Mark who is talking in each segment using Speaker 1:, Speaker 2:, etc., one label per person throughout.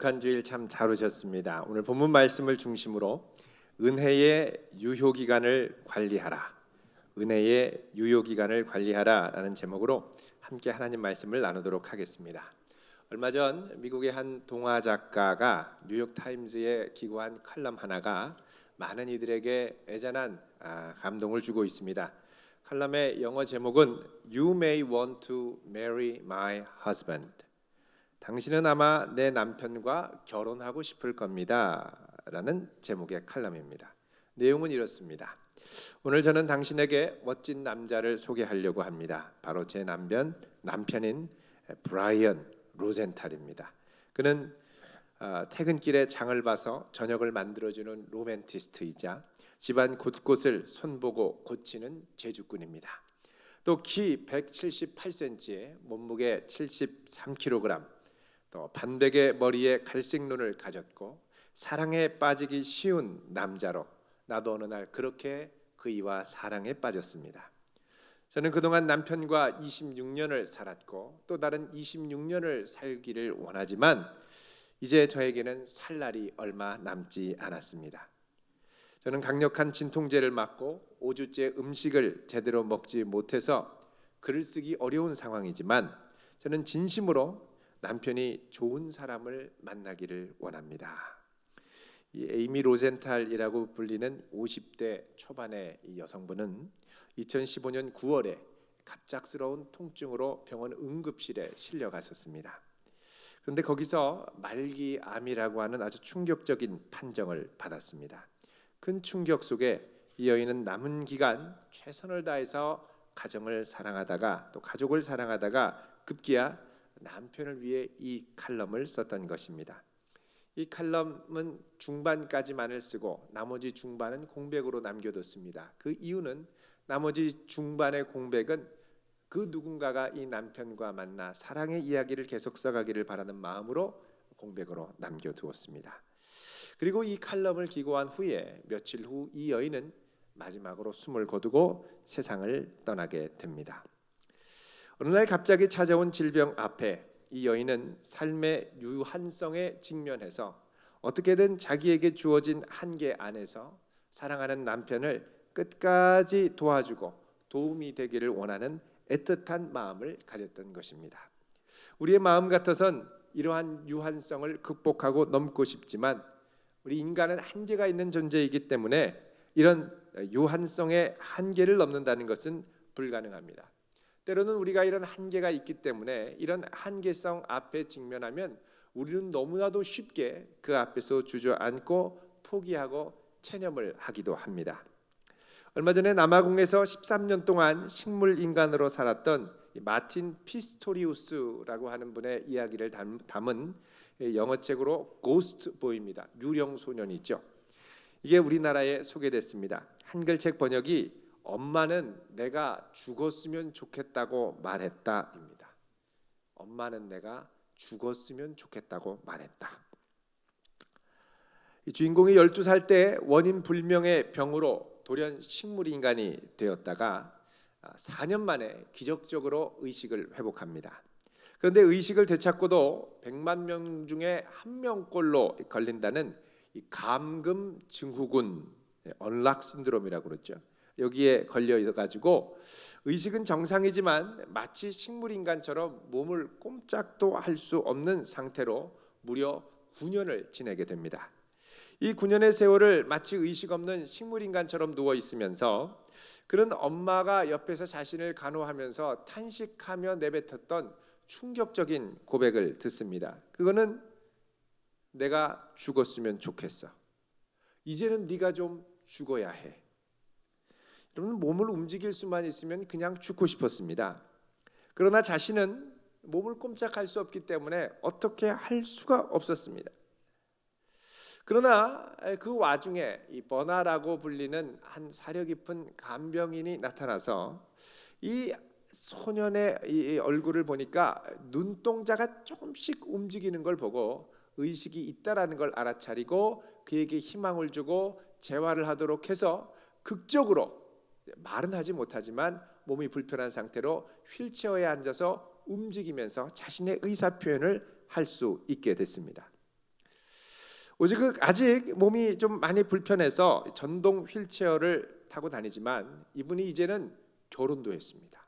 Speaker 1: 한 주일 참 잘 오셨습니다. 오늘 본문 말씀을 중심으로 은혜의 유효 기간을 관리하라. 은혜의 유효 기간을 관리하라라는 제목으로 함께 하나님 말씀을 나누도록 하겠습니다. 얼마 전 미국의 한 동화 작가가 뉴욕 타임즈에 기고한 칼럼 하나가 많은 이들에게 애잔한 감동을 주고 있습니다. 칼럼의 영어 제목은 You may want to marry my husband. 당신은 아마 내 남편과 결혼하고 싶을 겁니다. 라는 제목의 칼럼입니다. 내용은 이렇습니다. 오늘 저는 당신에게 멋진 남자를 소개하려고 합니다. 바로 제 남편인 브라이언 로젠탈입니다. 그는 퇴근길에 장을 봐서 저녁을 만들어주는 로맨티스트이자 집안 곳곳을 손보고 고치는 제주꾼입니다. 또 키 178cm에 몸무게 73kg, 또 반백의 머리에 갈색 눈을 가졌고 사랑에 빠지기 쉬운 남자로 나도 어느 날 그렇게 그이와 사랑에 빠졌습니다. 저는 그동안 남편과 26년을 살았고 또 다른 26년을 살기를 원하지만 이제 저에게는 살 날이 얼마 남지 않았습니다. 저는 강력한 진통제를 맞고 5주째 음식을 제대로 먹지 못해서 글을 쓰기 어려운 상황이지만 저는 진심으로 남편이 좋은 사람을 만나기를 원합니다. 이 에이미 로젠탈이라고 불리는 50대 초반의 이 여성분은 2015년 9월에 갑작스러운 통증으로 병원 응급실에 실려갔었습니다. 그런데 거기서 말기암이라고 하는 아주 충격적인 판정을 받았습니다. 큰 충격 속에 이 여인은 남은 기간 최선을 다해서 가정을 사랑하다가 또 가족을 사랑하다가 급기야 남편을 위해 이 칼럼을 썼던 것입니다. 이 칼럼은 중반까지만을 쓰고 나머지 중반은 공백으로 남겨뒀습니다. 그 이유는 나머지 중반의 공백은 그 누군가가 이 남편과 만나 사랑의 이야기를 계속 써가기를 바라는 마음으로 공백으로 남겨두었습니다. 그리고 이 칼럼을 기고한 후에 며칠 후 이 여인은 마지막으로 숨을 거두고 세상을 떠나게 됩니다. 어느 날 갑자기 찾아온 질병 앞에 이 여인은 삶의 유한성에 직면해서 어떻게든 자기에게 주어진 한계 안에서 사랑하는 남편을 끝까지 도와주고 도움이 되기를 원하는 애틋한 마음을 가졌던 것입니다. 우리의 마음 같아선 이러한 유한성을 극복하고 넘고 싶지만 우리 인간은 한계가 있는 존재이기 때문에 이런 유한성의 한계를 넘는다는 것은 불가능합니다. 때로는 우리가 이런 한계가 있기 때문에 이런 한계성 앞에 직면하면 우리는 너무나도 쉽게 그 앞에서 주저앉고 포기하고 체념을 하기도 합니다. 얼마 전에 남아공에서 13년 동안 식물인간으로 살았던 마틴 피스토리우스라고 하는 분의 이야기를 담은 영어책으로 고스트 보이입니다. 유령 소년이죠. 이게 우리나라에 소개됐습니다. 한글책 번역이 엄마는 내가 죽었으면 좋겠다고 말했다입니다. 엄마는 내가 죽었으면 좋겠다고 말했다. 이 주인공이 12살 때 원인 불명의 병으로 돌연 식물인간이 되었다가 4년 만에 기적적으로 의식을 회복합니다. 그런데 의식을 되찾고도 100만 명 중에 1명꼴로 걸린다는 이 감금 증후군, 언락 신드롬이라고 그러죠. 여기에 걸려 가지고 의식은 정상이지만 마치 식물인간처럼 몸을 꼼짝도 할 수 없는 상태로 무려 9년을 지내게 됩니다. 이 9년의 세월을 마치 의식 없는 식물인간처럼 누워 있으면서 그런 엄마가 옆에서 자신을 간호하면서 탄식하며 내뱉었던 충격적인 고백을 듣습니다. 그거는 내가 죽었으면 좋겠어. 이제는 네가 좀 죽어야 해. 여러분, 몸을 움직일 수만 있으면 그냥 죽고 싶었습니다. 그러나 자신은 몸을 꼼짝할 수 없기 때문에 어떻게 할 수가 없었습니다. 그러나 그 와중에 이 버나라고 불리는 한 사려 깊은 간병인이 나타나서 이 소년의 이 얼굴을 보니까 눈동자가 조금씩 움직이는 걸 보고 의식이 있다라는 걸 알아차리고 그에게 희망을 주고 재활을 하도록 해서 극적으로 말은 하지 못하지만 몸이 불편한 상태로 휠체어에 앉아서 움직이면서 자신의 의사 표현을 할 수 있게 됐습니다. 오직 아직 몸이 좀 많이 불편해서 전동 휠체어를 타고 다니지만 이분이 이제는 결혼도 했습니다.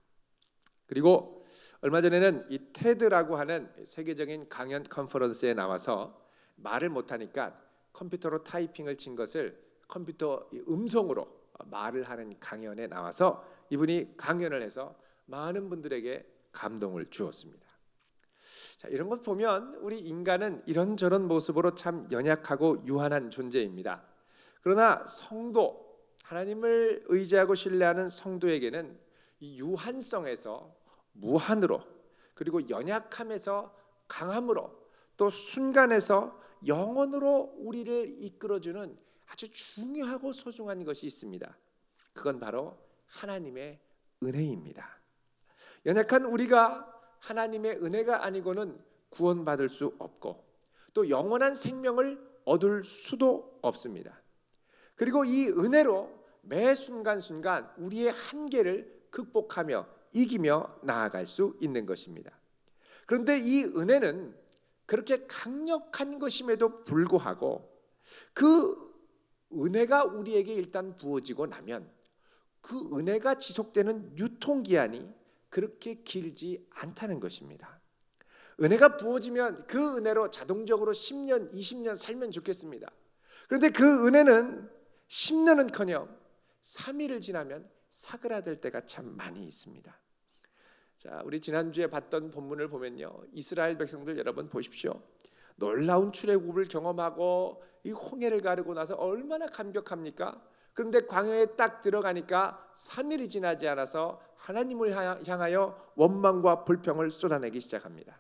Speaker 1: 그리고 얼마 전에는 이 테드라고 하는 세계적인 강연 컨퍼런스에 나와서 말을 못하니까 컴퓨터로 타이핑을 친 것을 컴퓨터 음성으로 말을 하는 강연에 나와서 이분이 강연을 해서 많은 분들에게 감동을 주었습니다. 자, 이런 것 보면 우리 인간은 이런저런 모습으로 참 연약하고 유한한 존재입니다. 그러나 성도, 하나님을 의지하고 신뢰하는 성도에게는 이 유한성에서 무한으로, 그리고 연약함에서 강함으로, 또 순간에서 영원으로 우리를 이끌어주는 아주 중요하고 소중한 것이 있습니다. 그건 바로 하나님의 은혜입니다. 연약한 우리가 하나님의 은혜가 아니고는 구원받을 수 없고 또 영원한 생명을 얻을 수도 없습니다. 그리고 이 은혜로 매 순간순간 우리의 한계를 극복하며 이기며 나아갈 수 있는 것입니다. 그런데 이 은혜는 그렇게 강력한 것임에도 불구하고 그 은혜가 우리에게 일단 부어지고 나면 그 은혜가 지속되는 유통기한이 그렇게 길지 않다는 것입니다. 은혜가 부어지면 그 은혜로 자동적으로 10년, 20년 살면 좋겠습니다. 그런데 그 은혜는 10년은커녕 3일을 지나면 사그라들 때가 참 많이 있습니다. 자, 우리 지난주에 봤던 본문을 보면요, 이스라엘 백성들 여러분 보십시오. 놀라운 출애굽을 경험하고 이 홍해를 가르고 나서 얼마나 감격합니까? 그런데 광야에 딱 들어가니까 3일이 지나지 않아서 하나님을 향하여 원망과 불평을 쏟아내기 시작합니다.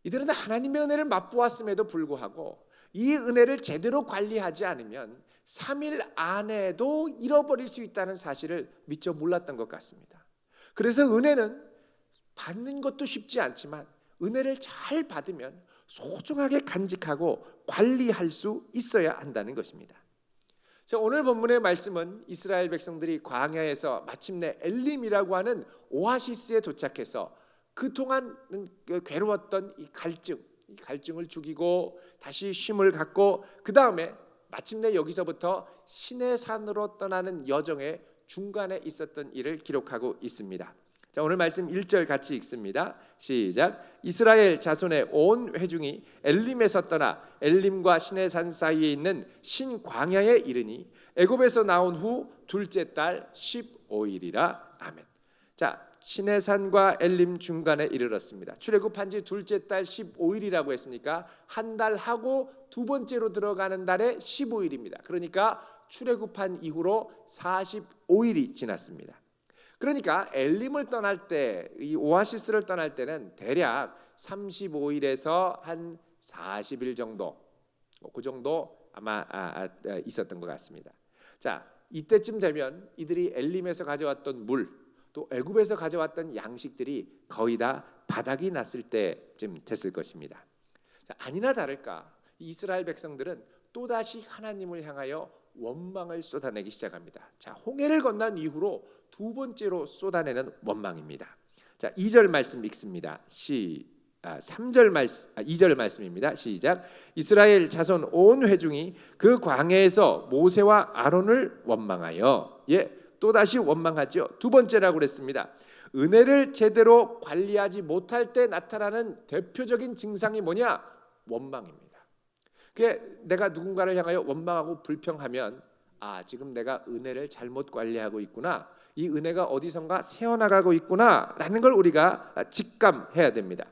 Speaker 1: 이들은 하나님의 은혜를 맛보았음에도 불구하고 이 은혜를 제대로 관리하지 않으면 3일 안에도 잃어버릴 수 있다는 사실을 미처 몰랐던 것 같습니다. 그래서 은혜는 받는 것도 쉽지 않지만 은혜를 잘 받으면 소중하게 간직하고 관리할 수 있어야 한다는 것입니다. 자, 오늘 본문의 말씀은 이스라엘 백성들이 광야에서 마침내 엘림이라고 하는 오아시스에 도착해서 그동안 괴로웠던 이 갈증을 죽이고 다시 쉼을 갖고 그 다음에 마침내 여기서부터 시내산으로 떠나는 여정의 중간에 있었던 일을 기록하고 있습니다. 자, 오늘 말씀 1절 같이 읽습니다. 시작. 이스라엘 자손의 온 회중이 엘림에서 떠나 엘림과 시내산 사이에 있는 신광야에 이르니 애굽에서 나온 후 둘째 달 15일이라. 아멘. 자, 시내산과 엘림 중간에 이르렀습니다. 출애굽한 지 둘째 달 15일이라고 했으니까 한 달 하고 두 번째로 들어가는 달에 15일입니다. 그러니까 출애굽한 이후로 45일이 지났습니다. 그러니까 엘림을 떠날 때, 이 오아시스를 떠날 때는 대략 35일에서 한 40일 정도, 그 정도 아마 있었던 것 같습니다. 자, 이때쯤 되면 이들이 엘림에서 가져왔던 물, 또 애굽에서 가져왔던 양식들이 거의 다 바닥이 났을 때쯤 됐을 것입니다. 자, 아니나 다를까 이스라엘 백성들은 또다시 하나님을 향하여 원망을 쏟아내기 시작합니다. 자, 홍해를 건넌 이후로 두 번째로 쏟아내는 원망입니다. 자, 2절 말씀 읽습니다. 2절 말씀입니다. 시작. 이스라엘 자손 온 회중이 그 광야에서 모세와 아론을 원망하여, 또다시 원망하죠. 두 번째라고 그랬습니다. 은혜를 제대로 관리하지 못할 때 나타나는 대표적인 증상이 뭐냐? 원망입니다. 그게 내가 누군가를 향하여 원망하고 불평하면 지금 내가 은혜를 잘못 관리하고 있구나, 이 은혜가 어디선가 새어나가고 있구나 라는 걸 우리가 직감해야 됩니다.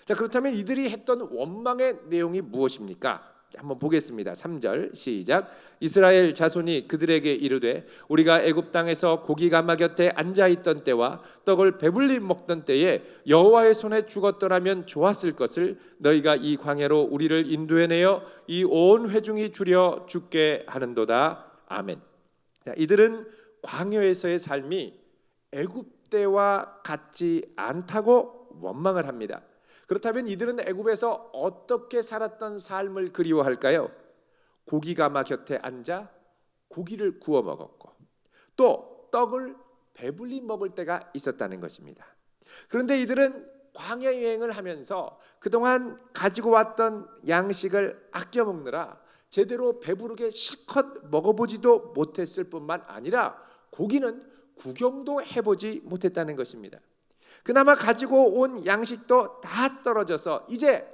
Speaker 1: 자, 그렇다면 이들이 했던 원망의 내용이 무엇입니까? 한번 보겠습니다. 3절 시작. 이스라엘 자손이 그들에게 이르되 우리가 애굽 땅에서 고기 가마 곁에 앉아 있던 때와 떡을 배불리 먹던 때에 여호와의 손에 죽었더라면 좋았을 것을 너희가 이 광야로 우리를 인도해내어 이 온 회중이 주려 죽게 하는도다. 아멘. 자, 이들은 광야에서의 삶이 애굽 때와 같지 않다고 원망을 합니다. 그렇다면 이들은 애굽에서 어떻게 살았던 삶을 그리워할까요? 고기 가마 곁에 앉아 고기를 구워 먹었고 또 떡을 배불리 먹을 때가 있었다는 것입니다. 그런데 이들은 광야 여행을 하면서 그동안 가지고 왔던 양식을 아껴 먹느라 제대로 배부르게 실컷 먹어보지도 못했을 뿐만 아니라 고기는 구경도 해보지 못했다는 것입니다. 그나마 가지고 온 양식도 다 떨어져서 이제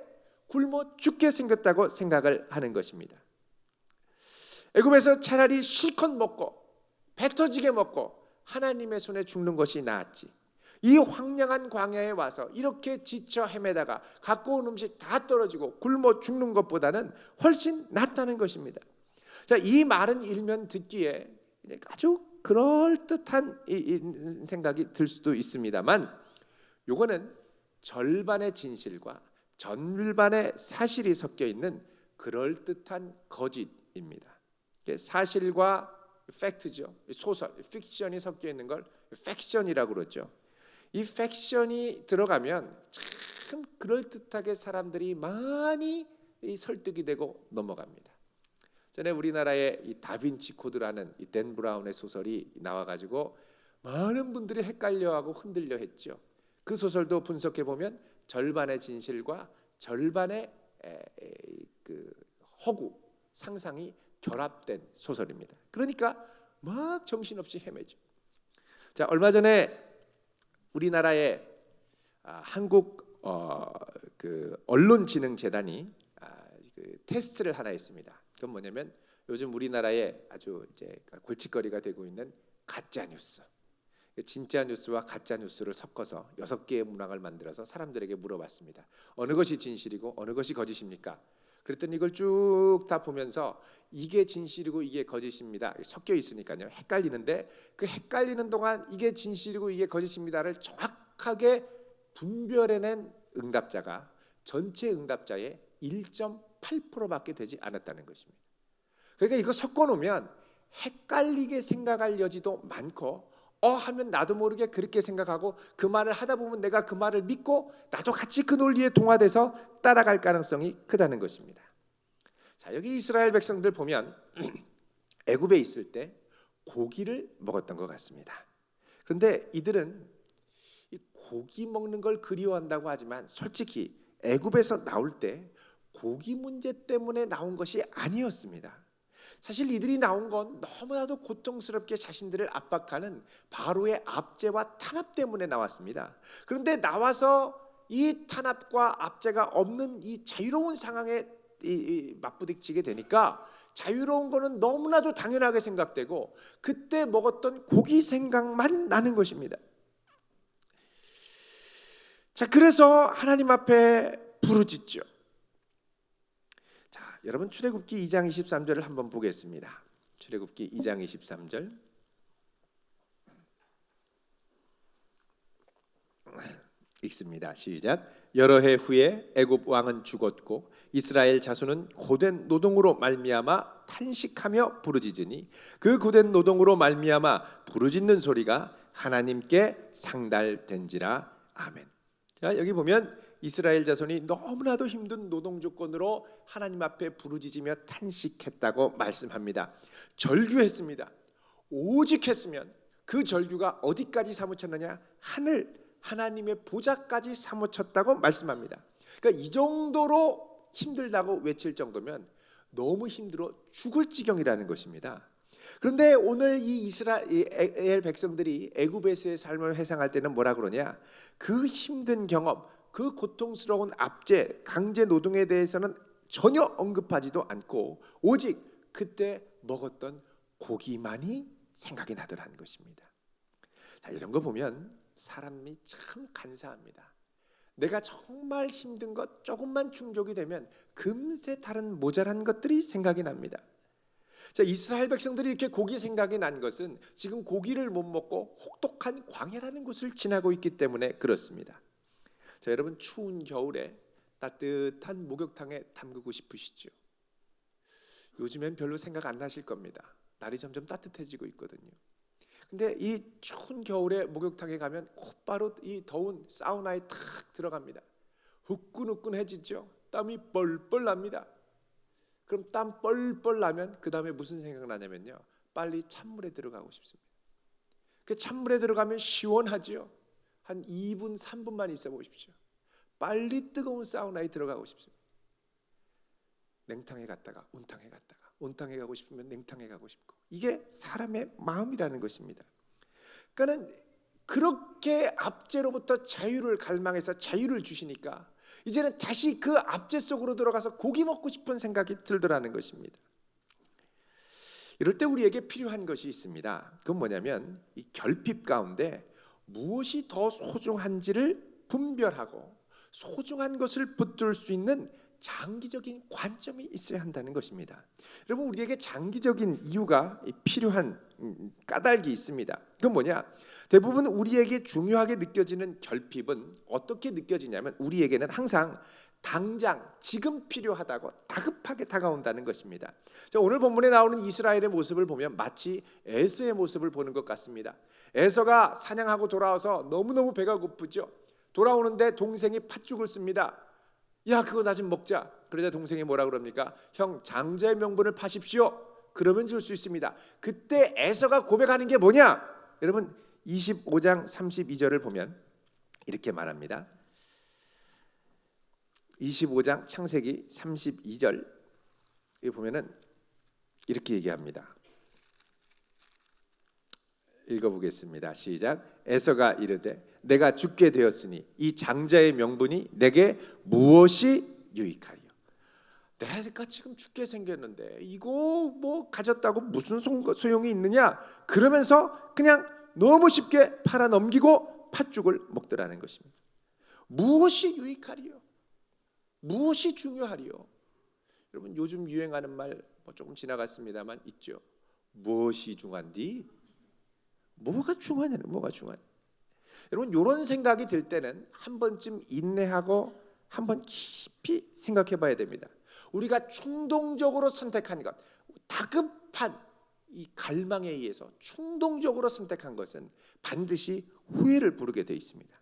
Speaker 1: 굶어 죽게 생겼다고 생각을 하는 것입니다. 애굽에서 차라리 실컷 먹고 배 터지게 먹고 하나님의 손에 죽는 것이 나았지, 이 황량한 광야에 와서 이렇게 지쳐 헤매다가 갖고 온 음식 다 떨어지고 굶어 죽는 것보다는 훨씬 낫다는 것입니다. 자, 이 말은 일면 듣기에 아주 그럴듯한 생각이 들 수도 있습니다만, 요거는 절반의 진실과 절반의 사실이 섞여 있는 그럴듯한 거짓입니다. 사실과 팩트죠. 소설, 픽션이 섞여 있는 걸 팩션이라고 그러죠. 이 팩션이 들어가면 참 그럴듯하게 사람들이 많이 설득이 되고 넘어갑니다. 전에 우리나라의 이 다빈치 코드라는 이 댄 브라운의 소설이 나와가지고 많은 분들이 헷갈려하고 흔들려했죠. 그 소설도 분석해 보면 절반의 진실과 절반의 그 허구, 상상이 결합된 소설입니다. 그러니까 막 정신없이 헤매죠. 자, 얼마 전에 우리나라의 한국 그 언론진흥재단이 그 테스트를 하나 했습니다. 그건 뭐냐면 요즘 우리나라에 아주 이제 골칫거리가 되고 있는 가짜 뉴스, 진짜 뉴스와 가짜 뉴스를 섞어서 6개의 문항을 만들어서 사람들에게 물어봤습니다. 어느 것이 진실이고 어느 것이 거짓입니까? 그랬더니 이걸 쭉 다 보면서 이게 진실이고 이게 거짓입니다, 섞여 있으니까요 헷갈리는데, 그 헷갈리는 동안 이게 진실이고 이게 거짓입니다를 정확하게 분별해낸 응답자가 전체 응답자의 1.8%밖에 되지 않았다는 것입니다. 그러니까 이거 섞어놓으면 헷갈리게 생각할 여지도 많고 하면 나도 모르게 그렇게 생각하고 그 말을 하다 보면 내가 그 말을 믿고 나도 같이 그 논리에 동화돼서 따라갈 가능성이 크다는 것입니다. 자, 여기 이스라엘 백성들 보면 애굽에 있을 때 고기를 먹었던 것 같습니다. 그런데 이들은 이 고기 먹는 걸 그리워한다고 하지만 솔직히 애굽에서 나올 때 고기 문제 때문에 나온 것이 아니었습니다. 사실 이들이 나온 건 너무나도 고통스럽게 자신들을 압박하는 바로의 압제와 탄압 때문에 나왔습니다. 그런데 나와서 이 탄압과 압제가 없는 이 자유로운 상황에 맞부딪히게 되니까 자유로운 거는 너무나도 당연하게 생각되고 그때 먹었던 고기 생각만 나는 것입니다. 자, 그래서 하나님 앞에 부르짖죠. 자, 여러분 출애굽기 2장 23절을 한번 보겠습니다. 출애굽기 2장 23절 읽습니다. 시작. 여러 해 후에 애굽 왕은 죽었고 이스라엘 자손은 고된 노동으로 말미암아 탄식하며 부르짖으니 그 고된 노동으로 말미암아 부르짖는 소리가 하나님께 상달된지라. 아멘. 자, 여기 보면 이스라엘 자손이 너무나도 힘든 노동 조건으로 하나님 앞에 부르짖으며 탄식했다고 말씀합니다. 절규했습니다. 오직 했으면 그 절규가 어디까지 사무쳤느냐? 하늘, 하나님의 보좌까지 사무쳤다고 말씀합니다. 그러니까 이 정도로 힘들다고 외칠 정도면 너무 힘들어 죽을 지경이라는 것입니다. 그런데 오늘 이 이스라엘 백성들이 애굽에서의 삶을 회상할 때는 뭐라 그러냐? 그 힘든 경험, 그 고통스러운 압제, 강제 노동에 대해서는 전혀 언급하지도 않고 오직 그때 먹었던 고기만이 생각이 나더라는 것입니다. 자, 이런 거 보면 사람이 참 간사합니다. 내가 정말 힘든 것 조금만 충족이 되면 금세 다른 모자란 것들이 생각이 납니다. 자, 이스라엘 백성들이 이렇게 고기 생각이 난 것은 지금 고기를 못 먹고 혹독한 광야라는 곳을 지나고 있기 때문에 그렇습니다. 자, 여러분 추운 겨울에 따뜻한 목욕탕에 담그고 싶으시죠? 요즘엔 별로 생각 안 나실 겁니다. 날이 점점 따뜻해지고 있거든요. 근데 이 추운 겨울에 목욕탕에 가면 곧바로 이 더운 사우나에 탁 들어갑니다. 후끈후끈해지죠. 땀이 뻘뻘 납니다. 그럼 땀 뻘뻘 나면 그 다음에 무슨 생각 나냐면요, 빨리 찬물에 들어가고 싶습니다. 그 찬물에 들어가면 시원하지요. 한 2분 3분만 있어 보십시오. 빨리 뜨거운 사우나에 들어가고 싶습니다. 냉탕에 갔다가 온탕에 갔다가 온탕에 가고 싶으면 냉탕에 가고 싶고, 이게 사람의 마음이라는 것입니다. 그러니까는 그렇게 압제로부터 자유를 갈망해서 자유를 주시니까 이제는 다시 그 압제 속으로 들어가서 고기 먹고 싶은 생각이 들더라는 것입니다. 이럴 때 우리에게 필요한 것이 있습니다. 그건 뭐냐면 이 결핍 가운데 무엇이 더 소중한지를 분별하고 소중한 것을 붙들 수 있는 장기적인 관점이 있어야 한다는 것입니다. 여러분, 우리에게 장기적인 이유가 필요한 까닭이 있습니다. 그건 뭐냐? 대부분 우리에게 중요하게 느껴지는 결핍은 어떻게 느껴지냐면 우리에게는 항상 당장 지금 필요하다고 다급하게 다가온다는 것입니다. 오늘 본문에 나오는 이스라엘의 모습을 보면 마치 에서의 모습을 보는 것 같습니다. 에서가 사냥하고 돌아와서 너무너무 배가 고프죠. 돌아오는데 동생이 팥죽을 씁니다. 야, 그거 나 좀 먹자. 그러자 동생이 뭐라 그럽니까? 형, 장자의 명분을 파십시오. 그러면 줄 수 있습니다. 그때 에서가 고백하는 게 뭐냐? 여러분, 25장 32절을 보면 이렇게 말합니다. 25장 창세기 32절 여기 보면은 이렇게 얘기합니다. 읽어보겠습니다. 시작. 에서가 이르되 내가 죽게 되었으니 이 장자의 명분이 내게 무엇이 유익하리요? 내가 지금 죽게 생겼는데 이거 뭐 가졌다고 무슨 소용이 있느냐? 그러면서 그냥 너무 쉽게 팔아 넘기고 팥죽을 먹더라는 것입니다. 무엇이 유익하리요? 무엇이 중요하리요? 여러분, 요즘 유행하는 말 조금 지나갔습니다만 있죠. 무엇이 중요한디? 뭐가 중요하냐는 뭐가 중요하냐. 여러분, 이런 생각이 들 때는 한 번쯤 인내하고 한번 깊이 생각해 봐야 됩니다. 우리가 충동적으로 선택한 것, 다급한 이 갈망에 의해서 충동적으로 선택한 것은 반드시 후회를 부르게 돼 있습니다.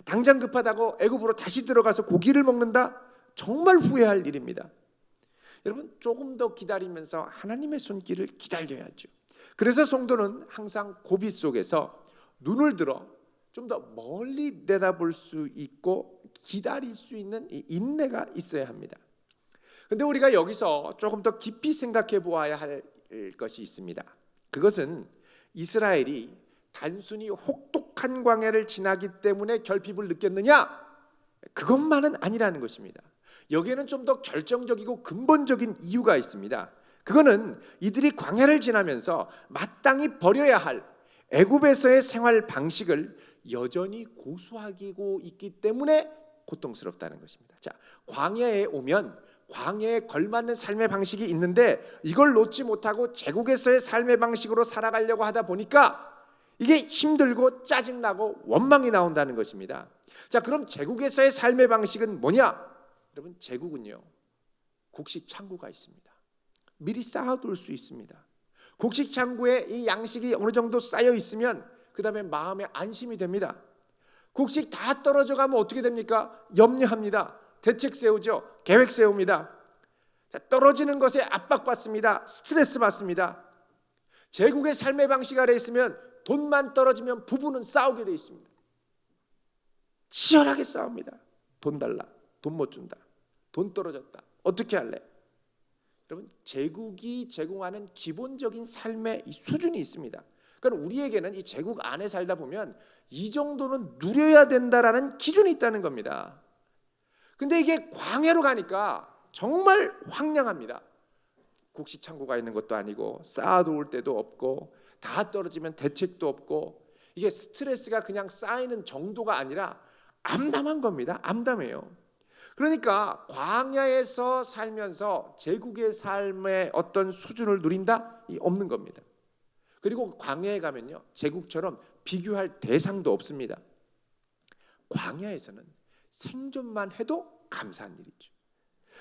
Speaker 1: 당장 급하다고 애굽으로 다시 들어가서 고기를 먹는다? 정말 후회할 일입니다. 여러분, 조금 더 기다리면서 하나님의 손길을 기다려야죠. 그래서 성도는 항상 고비 속에서 눈을 들어 좀 더 멀리 내다볼 수 있고 기다릴 수 있는 이 인내가 있어야 합니다. 그런데 우리가 여기서 조금 더 깊이 생각해 보아야 할 것이 있습니다. 그것은 이스라엘이 단순히 혹독한 광야를 지나기 때문에 결핍을 느꼈느냐? 그것만은 아니라는 것입니다. 여기에는 좀 더 결정적이고 근본적인 이유가 있습니다. 그거는 이들이 광야를 지나면서 마땅히 버려야 할 애굽에서의 생활 방식을 여전히 고수하고 있기 때문에 고통스럽다는 것입니다. 자, 광야에 오면 광야에 걸맞는 삶의 방식이 있는데 이걸 놓지 못하고 제국에서의 삶의 방식으로 살아가려고 하다 보니까 이게 힘들고 짜증나고 원망이 나온다는 것입니다. 자, 그럼 제국에서의 삶의 방식은 뭐냐? 여러분, 제국은요, 곡식 창고가 있습니다. 미리 쌓아둘 수 있습니다. 곡식 창고에 이 양식이 어느 정도 쌓여 있으면 그 다음에 마음에 안심이 됩니다. 곡식 다 떨어져 가면 어떻게 됩니까? 염려합니다. 대책 세우죠. 계획 세웁니다. 떨어지는 것에 압박받습니다. 스트레스 받습니다. 제국의 삶의 방식 아래 있으면 돈만 떨어지면 부부는 싸우게 돼 있습니다. 치열하게 싸웁니다. 돈 달라. 돈 못 준다. 돈 떨어졌다. 어떻게 할래? 여러분, 제국이 제공하는 기본적인 삶의 이 수준이 있습니다. 그러니까 우리에게는 이 제국 안에 살다 보면 이 정도는 누려야 된다라는 기준이 있다는 겁니다. 근데 이게 광야로 가니까 정말 황량합니다. 곡식 창고가 있는 것도 아니고 쌓아놓을 데도 없고 다 떨어지면 대책도 없고 이게 스트레스가 그냥 쌓이는 정도가 아니라 암담한 겁니다. 암담해요. 그러니까 광야에서 살면서 제국의 삶의 어떤 수준을 누린다? 이 없는 겁니다. 그리고 광야에 가면요, 제국처럼 비교할 대상도 없습니다. 광야에서는 생존만 해도 감사한 일이죠.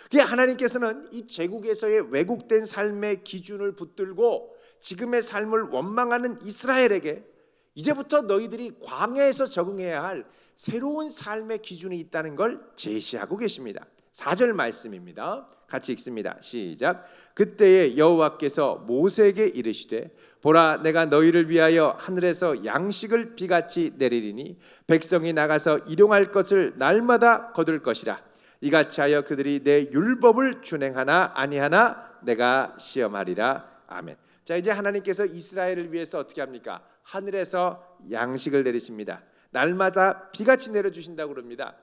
Speaker 1: 그게 하나님께서는 이 제국에서의 왜곡된 삶의 기준을 붙들고 지금의 삶을 원망하는 이스라엘에게 이제부터 너희들이 광야에서 적응해야 할 새로운 삶의 기준이 있다는 걸 제시하고 계십니다. 4절 말씀입니다. 같이 읽습니다. 시작. 그때에 여호와께서 모세에게 이르시되 보라 내가 너희를 위하여 하늘에서 양식을 비같이 내리리니 백성이 나가서 일용할 것을 날마다 거둘 것이라. 이같이 하여 그들이 내 율법을 준행하나 아니하나 내가 시험하리라. 아멘. 자, 이제 하나님께서 이스라엘을 위해서 어떻게 합니까? 하늘에서 양식을 내리십니다. 날마다 비같이 내려주신다고 그럽니다.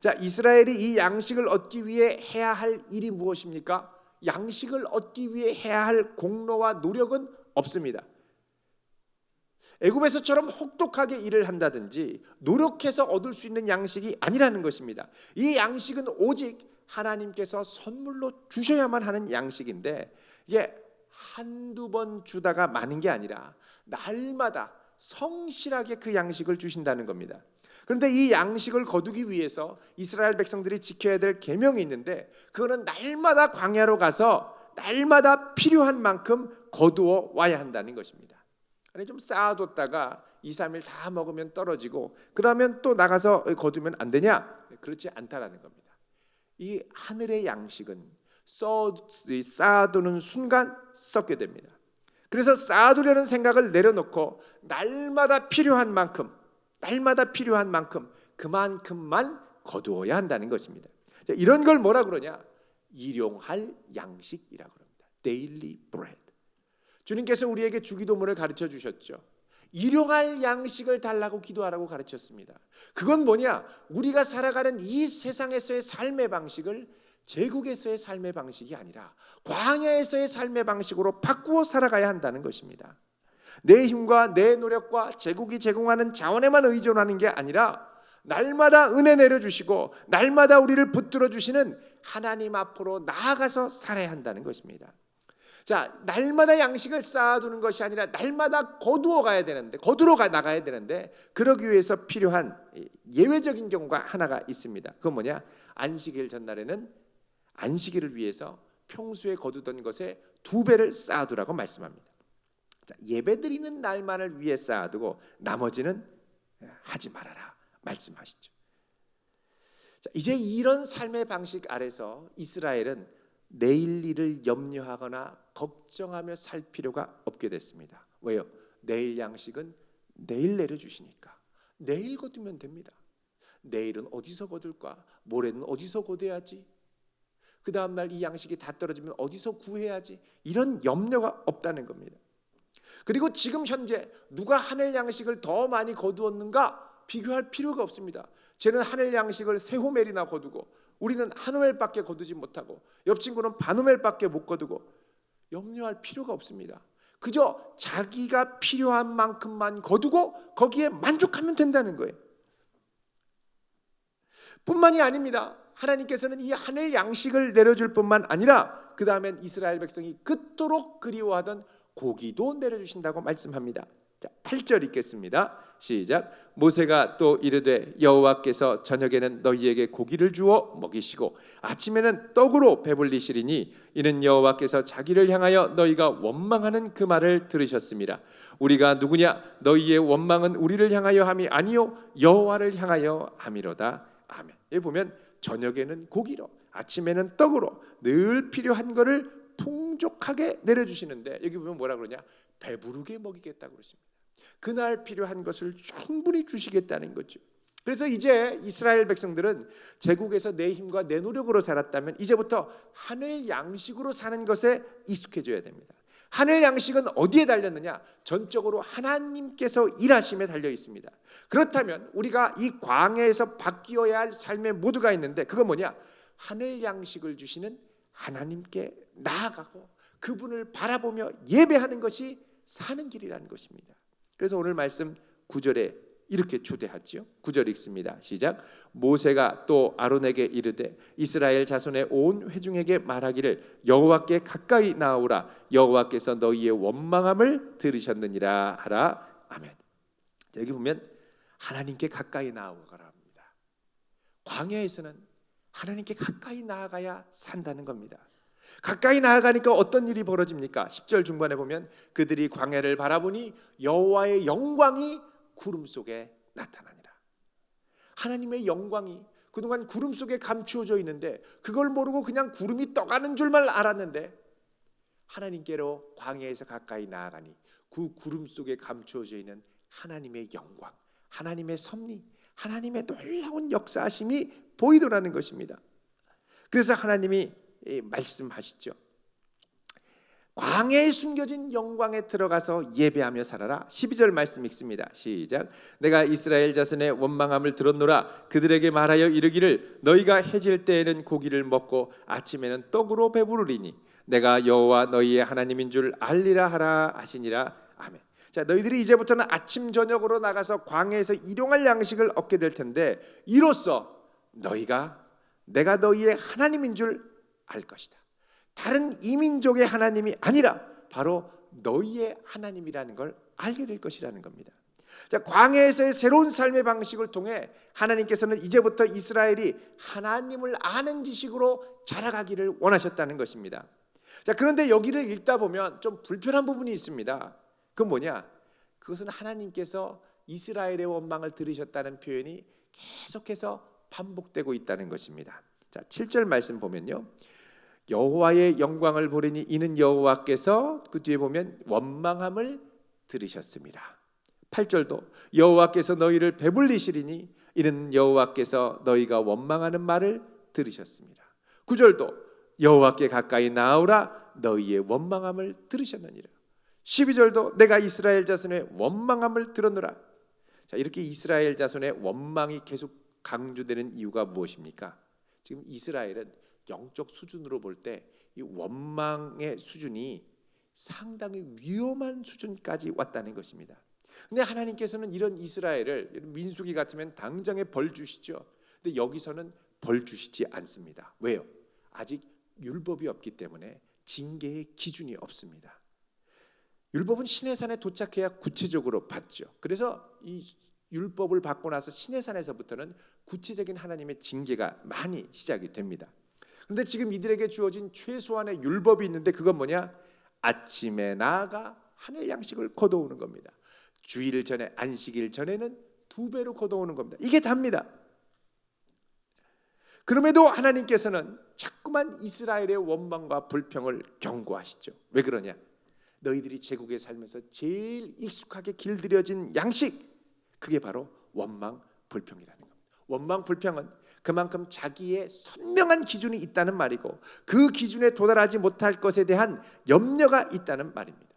Speaker 1: 자, 이스라엘이 이 양식을 얻기 위해 해야 할 일이 무엇입니까? 양식을 얻기 위해 해야 할 공로와 노력은 없습니다. 애굽에서처럼 혹독하게 일을 한다든지 노력해서 얻을 수 있는 양식이 아니라는 것입니다. 이 양식은 오직 하나님께서 선물로 주셔야만 하는 양식인데 이게 한두 번 주다가 마는 게 아니라 날마다 성실하게 그 양식을 주신다는 겁니다. 그런데 이 양식을 거두기 위해서 이스라엘 백성들이 지켜야 될 계명이 있는데 그거는 날마다 광야로 가서 날마다 필요한 만큼 거두어 와야 한다는 것입니다. 아니 좀 쌓아뒀다가 2, 3일 다 먹으면 떨어지고 그러면 또 나가서 거두면 안 되냐? 그렇지 않다라는 겁니다. 이 하늘의 양식은 쌓아두는 순간 썩게 됩니다. 그래서 쌓아두려는 생각을 내려놓고 날마다 필요한 만큼 그만큼만 거두어야 한다는 것입니다. 이런 걸 뭐라 그러냐? 일용할 양식이라고 합니다. Daily bread. 주님께서 우리에게 주기도문을 가르쳐 주셨죠. 일용할 양식을 달라고 기도하라고 가르쳤습니다. 그건 뭐냐? 우리가 살아가는 이 세상에서의 삶의 방식을 제국에서의 삶의 방식이 아니라 광야에서의 삶의 방식으로 바꾸어 살아가야 한다는 것입니다. 내 힘과 내 노력과 제국이 제공하는 자원에만 의존하는 게 아니라 날마다 은혜 내려주시고 날마다 우리를 붙들어 주시는 하나님 앞으로 나아가서 살아야 한다는 것입니다. 자, 날마다 양식을 쌓아두는 것이 아니라 날마다 거두러 나가야 되는데 그러기 위해서 필요한 예외적인 경우가 하나가 있습니다. 그건 뭐냐? 안식일 전날에는 안식일을 위해서 평소에 거두던 것의 2배를 쌓아두라고 말씀합니다. 자, 예배드리는 날만을 위해 쌓아두고 나머지는 하지 말아라 말씀하시죠. 자, 이제 이런 삶의 방식 아래서 이스라엘은 내일 일을 염려하거나 걱정하며 살 필요가 없게 됐습니다. 왜요? 내일 양식은 내일 내려주시니까 내일 거두면 됩니다. 내일은 어디서 거둘까? 모레는 어디서 거둬야지? 그 다음날 이 양식이 다 떨어지면 어디서 구해야지? 이런 염려가 없다는 겁니다. 그리고 지금 현재 누가 하늘 양식을 더 많이 거두었는가 비교할 필요가 없습니다. 쟤는 하늘 양식을 3호멜이나 거두고 우리는 한 호멜밖에 거두지 못하고 옆 친구는 반 호멜밖에 못 거두고 염려할 필요가 없습니다. 그저 자기가 필요한 만큼만 거두고 거기에 만족하면 된다는 거예요. 뿐만이 아닙니다. 하나님께서는 이 하늘 양식을 내려줄 뿐만 아니라 그 다음엔 이스라엘 백성이 그토록 그리워하던 고기도 내려주신다고 말씀합니다. 자, 8절 읽겠습니다. 시작. 모세가 또 이르되 여호와께서 저녁에는 너희에게 고기를 주어 먹이시고 아침에는 떡으로 배불리시리니 이는 여호와께서 자기를 향하여 너희가 원망하는 그 말을 들으셨습니다. 우리가 누구냐? 너희의 원망은 우리를 향하여 함이 아니요 여호와를 향하여 함이로다. 아멘. 여기 보면 저녁에는 고기로 아침에는 떡으로 늘 필요한 것을 풍족하게 내려주시는데 여기 보면 뭐라 그러냐? 배부르게 먹이겠다고 그러십니다. 그날 필요한 것을 충분히 주시겠다는 거죠. 그래서 이제 이스라엘 백성들은 제국에서 내 힘과 내 노력으로 살았다면 이제부터 하늘 양식으로 사는 것에 익숙해져야 됩니다. 하늘 양식은 어디에 달렸느냐? 전적으로 하나님께서 일하심에 달려 있습니다. 그렇다면 우리가 이 광야에서 바뀌어야 할 삶의 모두가 있는데 그건 뭐냐? 하늘 양식을 주시는 하나님께 나아가고 그분을 바라보며 예배하는 것이 사는 길이라는 것입니다. 그래서 오늘 말씀 9절에 이렇게 초대하지요. 9절 읽습니다. 시작. 모세가 또 아론에게 이르되 이스라엘 자손의 온 회중에게 말하기를 여호와께 가까이 나아오라. 여호와께서 너희의 원망함을 들으셨느니라 하라. 아멘. 여기 보면 하나님께 가까이 나아오라 합니다. 광야에서는 하나님께 가까이 나아가야 산다는 겁니다. 가까이 나아가니까 어떤 일이 벌어집니까? 10절 중반에 보면 그들이 광야를 바라보니 여호와의 영광이 구름 속에 나타나니라. 하나님의 영광이
Speaker 2: 그동안 구름 속에 감추어져 있는데 그걸 모르고 그냥 구름이 떠가는 줄만 알았는데 하나님께로 광야에서 가까이 나아가니 그 구름 속에 감추어져 있는 하나님의 영광, 하나님의 섭리, 하나님의 놀라운 역사하심이 보이더라는 것입니다. 그래서 하나님이 말씀하시죠. 광야에 숨겨진 영광에 들어가서 예배하며 살아라. 12절 말씀 읽습니다. 시작. 내가 이스라엘 자손의 원망함을 들었노라. 그들에게 말하여 이르기를 너희가 해질 때에는 고기를 먹고 아침에는 떡으로 배부르리니 내가 여호와 너희의 하나님인 줄 알리라 하라 하시니라. 아멘. 자, 너희들이 이제부터는 아침 저녁으로 나가서 광야에서 일용할 양식을 얻게 될 텐데 이로써 내가 너희의 하나님인 줄 알 것이다. 다른 이민족의 하나님이 아니라 바로 너희의 하나님이라는 걸 알게 될 것이라는 겁니다. 자, 광야에서의 새로운 삶의 방식을 통해 하나님께서는 이제부터 이스라엘이 하나님을 아는 지식으로 자라가기를 원하셨다는 것입니다. 자, 그런데 여기를 읽다 보면 좀 불편한 부분이 있습니다. 그건 뭐냐? 그것은 하나님께서 이스라엘의 원망을 들으셨다는 표현이 계속해서 반복되고 있다는 것입니다. 자, 7절 말씀 보면요. 여호와의 영광을 보리니 이는 여호와께서, 그 뒤에 보면 원망함을 들으셨습니다. 8절도 여호와께서 너희를 배불리시리니 이는 여호와께서 너희가 원망하는 말을 들으셨습니다. 9절도 여호와께 가까이 나오라 너희의 원망함을 들으셨느니라. 12절도 내가 이스라엘 자손의 원망함을 들었노라. 자, 이렇게 이스라엘 자손의 원망이 계속 강조되는 이유가 무엇입니까? 지금 이스라엘은 영적 수준으로 볼 때 이 원망의 수준이 상당히 위험한 수준까지 왔다는 것입니다. 근데 하나님께서는 이런 이스라엘을 민수기 같으면 당장에 벌 주시죠. 근데 여기서는 벌 주시지 않습니다. 왜요? 아직 율법이 없기 때문에 징계의 기준이 없습니다. 율법은 시내산에 도착해야 구체적으로 받죠. 그래서 이 율법을 받고 나서 시내산에서부터는 구체적인 하나님의 징계가 많이 시작이 됩니다. 그런데 지금 이들에게 주어진 최소한의 율법이 있는데 그건 뭐냐? 아침에 나아가 하늘 양식을 거둬오는 겁니다. 주일 전에, 안식일 전에는 2배로 거둬오는 겁니다. 이게 답니다. 그럼에도 하나님께서는 자꾸만 이스라엘의 원망과 불평을 경고하시죠. 왜 그러냐? 너희들이 제국에 살면서 제일 익숙하게 길들여진 양식, 그게 바로 원망 불평이라는 겁니다. 원망 불평은 그만큼 자기의 선명한 기준이 있다는 말이고 그 기준에 도달하지 못할 것에 대한 염려가 있다는 말입니다.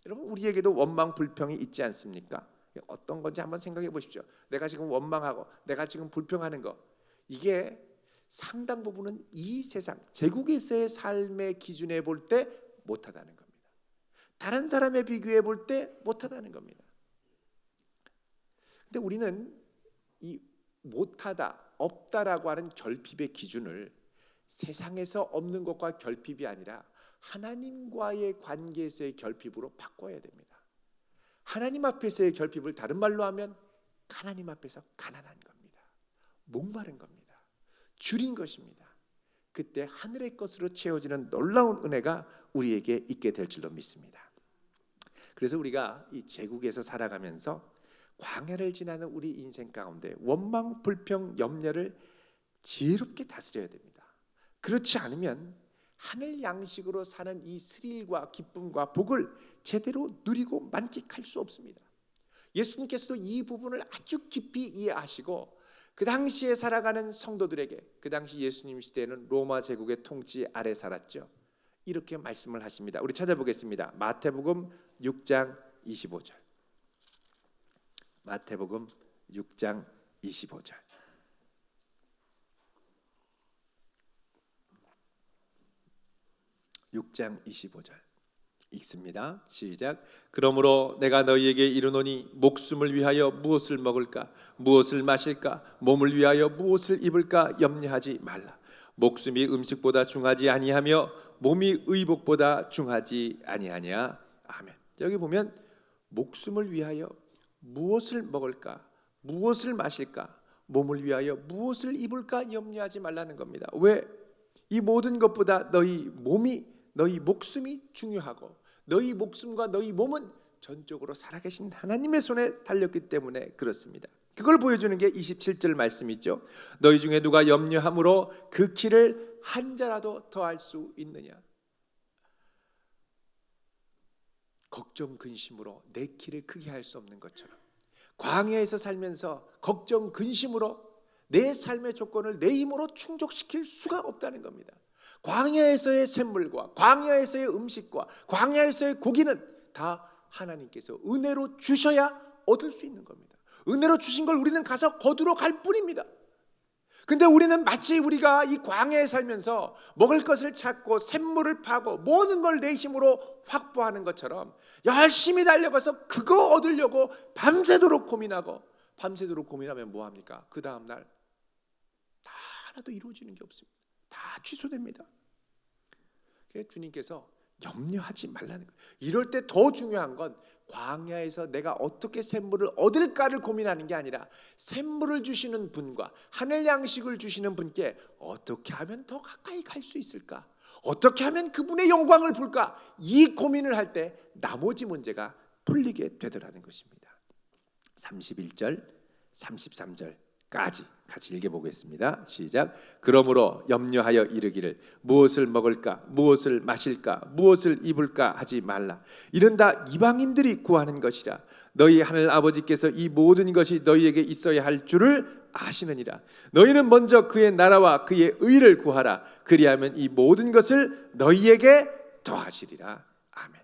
Speaker 2: 여러분, 우리에게도 원망 불평이 있지 않습니까? 어떤 건지 한번 생각해 보십시오. 내가 지금 원망하고 내가 지금 불평하는 거, 이게 상당 부분은 이 세상 제국에서의 삶의 기준에 볼 때 못하다는 겁니다. 다른 사람에 비교해 볼 때 못하다는 겁니다. 근데 우리는 이 못하다, 없다라고 하는 결핍의 기준을 세상에서 없는 것과 결핍이 아니라 하나님과의 관계에서의 결핍으로 바꿔야 됩니다. 하나님 앞에서의 결핍을 다른 말로 하면 하나님 앞에서 가난한 겁니다. 목마른 겁니다. 줄인 것입니다. 그때 하늘의 것으로 채워지는 놀라운 은혜가 우리에게 있게 될 줄로 믿습니다. 그래서 우리가 이 제국에서 살아가면서 광야를 지나는 우리 인생 가운데 원망, 불평, 염려를 지혜롭게 다스려야 됩니다. 그렇지 않으면 하늘 양식으로 사는 이 스릴과 기쁨과 복을 제대로 누리고 만끽할 수 없습니다. 예수님께서도 이 부분을 아주 깊이 이해하시고 그 당시에 살아가는 성도들에게, 그 당시 예수님 시대에는 로마 제국의 통치 아래 살았죠. 이렇게 말씀을 하십니다. 우리 찾아보겠습니다. 마태복음 6장 25절. 마태복음 6장 25절. 읽습니다. 시작. 그러므로 내가 너희에게 이르노니 목숨을 위하여 무엇을 먹을까, 무엇을 마실까, 몸을 위하여 무엇을 입을까 염려하지 말라. 목숨이 음식보다 중하지 아니하며 몸이 의복보다 중하지 아니하냐. 아멘. 여기 보면 목숨을 위하여 무엇을 먹을까, 무엇을 마실까, 몸을 위하여 무엇을 입을까 염려하지 말라는 겁니다. 왜? 이 모든 것보다 너희 몸이, 너희 목숨이 중요하고 너희 목숨과 너희 몸은 전적으로 살아계신 하나님의 손에 달렸기 때문에 그렇습니다. 그걸 보여주는 게 27절 말씀이죠. 너희 중에 누가 염려함으로 그 키를 한 자라도 더할 수 있느냐. 걱정 근심으로 내 키를 크게 할 수 없는 것처럼 광야에서 살면서 걱정 근심으로 내 삶의 조건을 내 힘으로 충족시킬 수가 없다는 겁니다. 광야에서의 샘물과 광야에서의 음식과 광야에서의 고기는 다 하나님께서 은혜로 주셔야 얻을 수 있는 겁니다. 은혜로 주신 걸 우리는 가서 거두러 갈 뿐입니다. 근데 우리는 마치 우리가 이 광야에 살면서 먹을 것을 찾고 샘물을 파고 모든 걸 내 힘으로 확보하는 것처럼 열심히 달려가서 그거 얻으려고 밤새도록 고민하고, 밤새도록 고민하면 뭐합니까? 그 다음날 다 하나도 이루어지는 게 없습니다. 다 취소됩니다. 그래서 주님께서 염려하지 말라는 거예요. 이럴 때 더 중요한 건 광야에서 내가 어떻게 샘물을 얻을까를 고민하는 게 아니라 샘물을 주시는 분과 하늘 양식을 주시는 분께 어떻게 하면 더 가까이 갈 수 있을까? 어떻게 하면 그분의 영광을 볼까? 이 고민을 할 때 나머지 문제가 풀리게 되더라는 것입니다. 31절, 33절까지 같이 읽어보겠습니다. 시작. 그러므로 염려하여 이르기를 무엇을 먹을까 무엇을 마실까 무엇을 입을까 하지 말라. 이는 다 이방인들이 구하는 것이라. 너희 하늘 아버지께서 이 모든 것이 너희에게 있어야 할 줄을 아시느니라. 너희는 먼저 그의 나라와 그의 의를 구하라. 그리하면 이 모든 것을 너희에게 더하시리라. 아멘.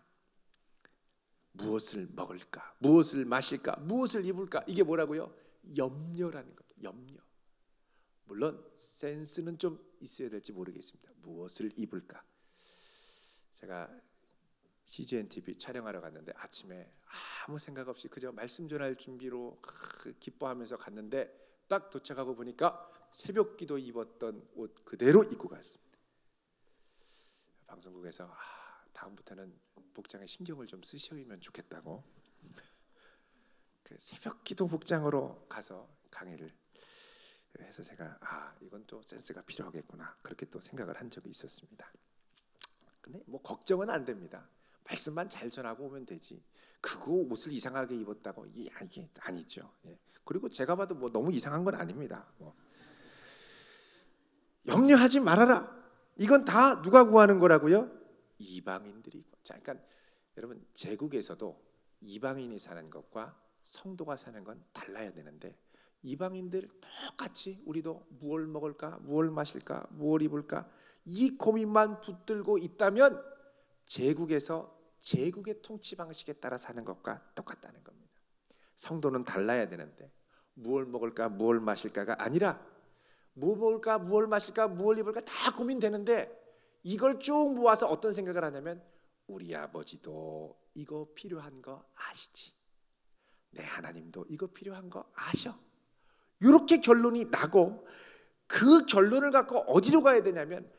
Speaker 2: 무엇을 먹을까 무엇을 마실까 무엇을 입을까, 이게 뭐라고요? 염려라는 겁니다. 염려. 물론 센스는 좀 있어야 될지 모르겠습니다. 무엇을 입을까? 제가 CGN TV 촬영하러 갔는데 아침에 아무 생각 없이 그저 말씀 전할 준비로 기뻐하면서 갔는데 딱 도착하고 보니까 새벽기도 입었던 옷 그대로 입고 갔습니다. 방송국에서 다음부터는 복장에 신경을 좀 쓰시면 좋겠다고 그 새벽기도 복장으로 가서 강의를 해서 제가 이건 또 센스가 필요하겠구나 그렇게 또 생각을 한 적이 있었습니다. 근데 뭐 걱정은 안 됩니다. 말씀만 잘 전하고 오면 되지. 그거 옷을 이상하게 입었다고 이게 아니죠. 예. 그리고 제가 봐도 뭐 너무 이상한 건 아닙니다. 염려하지 말아라. 이건 다 누가 구하는 거라고요? 이방인들이. 자, 그러니까 여러분 제국에서도 이방인이 사는 것과 성도가 사는 건 달라야 되는데 이방인들 똑같이 우리도 무엇을 먹을까 무엇을 마실까 무엇을 입을까 이 고민만 붙들고 있다면 제국에서 제국의 통치 방식에 따라 사는 것과 똑같다는 겁니다. 성도는 달라야 되는데 무엇을 먹을까 무엇을 마실까가 아니라 뭐 먹을까 무엇을 마실까 무엇을 입을까 다 고민되는데 이걸 쭉 모아서 어떤 생각을 하냐면 우리 아버지도 이거 필요한 거 아시지? 내 하나님도 이거 필요한 거 아셔. 이렇게 결론이 나고 그 결론을 갖고 어디로 가야 되냐면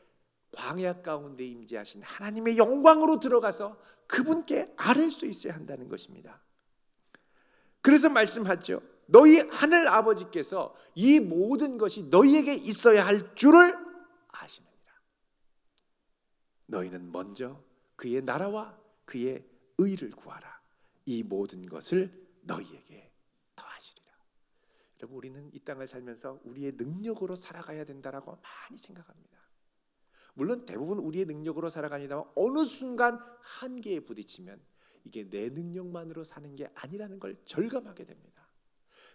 Speaker 2: 광야 가운데 임재하신 하나님의 영광으로 들어가서 그분께 아뢰 수 있어야 한다는 것입니다. 그래서 말씀하죠. 너희 하늘 아버지께서 이 모든 것이 너희에게 있어야 할 줄을 아시느니라. 너희는 먼저 그의 나라와 그의 의를 구하라. 이 모든 것을 너희에게 더하시리라. 여러분 우리는 이 땅을 살면서 우리의 능력으로 살아가야 된다라고 많이 생각합니다. 물론 대부분 우리의 능력으로 살아갑니다만 어느 순간 한계에 부딪히면 이게 내 능력만으로 사는 게 아니라는 걸 절감하게 됩니다.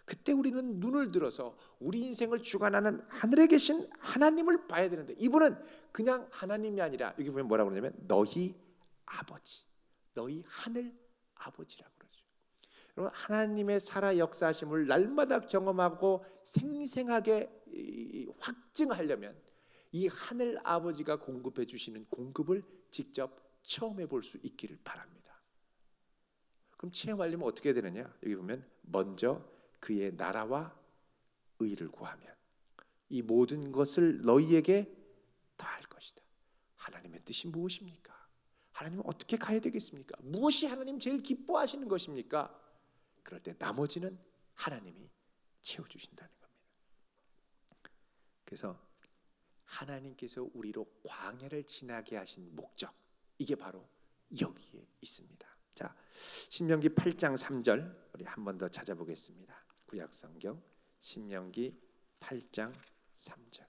Speaker 2: 그때 우리는 눈을 들어서 우리 인생을 주관하는 하늘에 계신 하나님을 봐야 되는데 이분은 그냥 하나님이 아니라 여기 보면 뭐라고 그러냐면 너희 아버지, 너희 하늘 아버지라고 그러죠. 여러분 하나님의 살아 역사하심을 날마다 경험하고 생생하게 확증하려면 이 하늘 아버지가 공급해 주시는 공급을 직접 체험해 볼 수 있기를 바랍니다. 그럼 체험하려면 어떻게 해야 되느냐? 여기 보면 먼저 그의 나라와 의를 구하면 이 모든 것을 너희에게 더할 것이다. 하나님의 뜻이 무엇입니까? 하나님은 어떻게 가야 되겠습니까? 무엇이 하나님 제일 기뻐하시는 것입니까? 그럴 때 나머지는 하나님이 채워주신다는 겁니다. 그래서 하나님께서 우리로 광야를 지나게 하신 목적, 이게 바로 여기에 있습니다. 자, 신명기 8장 3절 우리 한 번 더 찾아보겠습니다. 구약성경 신명기 8장 3절.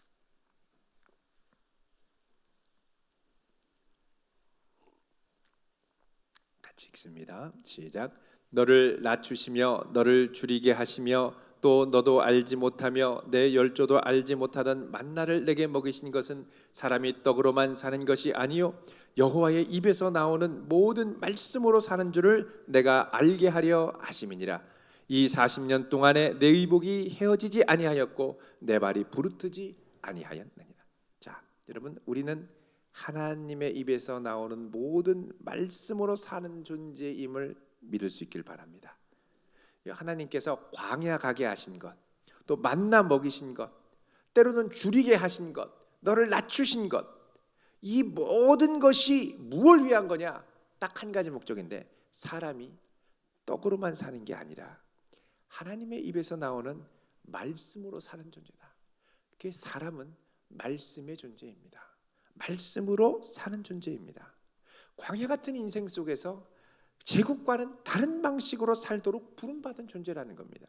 Speaker 2: 같이 읽습니다. 시작. 너를 낮추시며 너를 줄이게 하시며 또 너도 알지 못하며 내 열조도 알지 못하던 만나를 내게 먹이신 것은 사람이 떡으로만 사는 것이 아니요 여호와의 입에서 나오는 모든 말씀으로 사는 줄을 내가 알게 하려 하심이니라. 이 40년 동안에 내 의복이 헤어지지 아니하였고 내 발이 부르트지 아니하였느니라. 자, 여러분, 우리는 하나님의 입에서 나오는 모든 말씀으로 사는 존재임을 믿을 수 있길 바랍니다. 하나님께서 광야 가게 하신 것, 또 만나 먹이신 것, 때로는 줄이게 하신 것, 너를 낮추신 것, 이 모든 것이 무엇을 위한 거냐? 딱 한 가지 목적인데, 사람이 떡으로만 사는 게 아니라 하나님의 입에서 나오는 말씀으로 사는 존재다. 그 사람은 말씀의 존재입니다. 말씀으로 사는 존재입니다. 광야 같은 인생 속에서 제국과는 다른 방식으로 살도록 부름받은 존재라는 겁니다.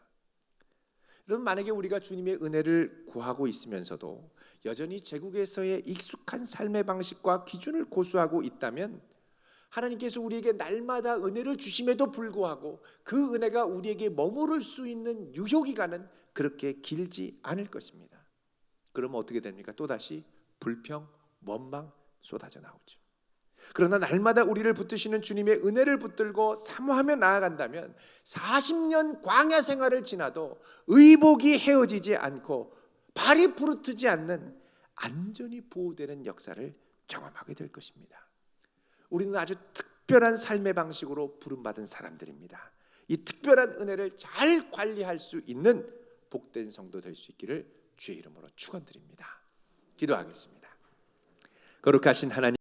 Speaker 2: 여러분, 만약에 우리가 주님의 은혜를 구하고 있으면서도 여전히 제국에서의 익숙한 삶의 방식과 기준을 고수하고 있다면 하나님께서 우리에게 날마다 은혜를 주심에도 불구하고 그 은혜가 우리에게 머무를 수 있는 유효기간은 그렇게 길지 않을 것입니다. 그러면 어떻게 됩니까? 또다시 불평, 원망 쏟아져 나오죠. 그러나 날마다 우리를 붙드시는 주님의 은혜를 붙들고 사모하며 나아간다면 40년 광야 생활을 지나도 의복이 헤어지지 않고 발이 부르트지 않는 안전이 보호되는 역사를 경험하게 될 것입니다. 우리는 아주 특별한 삶의 방식으로 부름받은 사람들입니다. 이 특별한 은혜를 잘 관리할 수 있는 복된 성도 될 수 있기를 주의 이름으로 축원드립니다. 기도하겠습니다. 거룩하신 하나님,